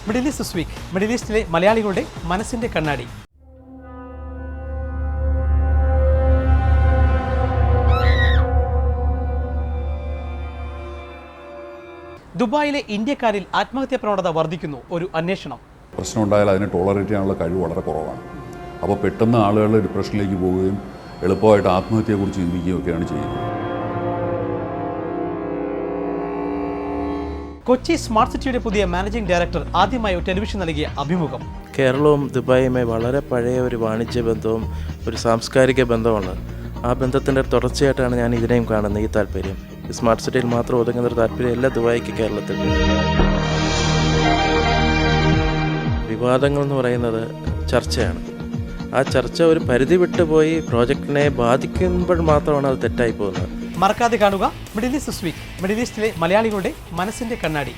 Middle East this week, middle ഈസ്റ്റിലെ മലയാളികളുടെ മനസ്സിന്റെ കണ്ണാടി. ദുബായിലെ ഇന്ത്യക്കാരിൽ ആത്മഹത്യാ പ്രവണത വർദ്ധിക്കുന്നു. ഒരു അന്വേഷണം. പ്രശ്നം ഉണ്ടായാൽ അതിനെ ടോളറേറ്റ് ചെയ്യാനുള്ള കഴിവ് വളരെ കുറവാണ്. അപ്പോൾ പെട്ടെന്ന് ആളുകൾ ഡിപ്രഷനിലേക്ക് പോവുകയും എളുപ്പമായിട്ട് ആത്മഹത്യയെക്കുറിച്ച് ചിന്തിക്കുകയൊക്കെയാണ് ചെയ്യുന്നത്. കൊച്ചി സ്മാർട്ട് സിറ്റിയുടെ പുതിയ മാനേജിംഗ് ഡയറക്ടർ ആദ്യമായി ടെലിവിഷൻ നൽകിയ അഭിമുഖം. കേരളവും ദുബായുമായി വളരെ പഴയ ഒരു വാണിജ്യ ബന്ധവും ഒരു സാംസ്കാരിക ബന്ധമാണ്. ആ ബന്ധത്തിൻ്റെ തുടർച്ചയായിട്ടാണ് ഞാൻ ഇതിനെയും കാണുന്നത്. ഈ താല്പര്യം സ്മാർട്ട് സിറ്റിയിൽ മാത്രം ഒതുങ്ങുന്നൊരു താല്പര്യമല്ല ദുബായിക്ക് കേരളത്തിൽ. വിവാദങ്ങൾ എന്ന് പറയുന്നത് ചർച്ചയാണ്. ആ ചർച്ച ഒരു പരിധി വിട്ടുപോയി പ്രോജക്റ്റിനെ ബാധിക്കുമ്പോൾ മാത്രമാണ് അത് തെറ്റായി പോകുന്നത്. മറക്കാതെ കാണുക Middle East this week, middle ഈസ്റ്റിലെ മലയാളികളുടെ മനസ്സിന്റെ കണ്ണാടി.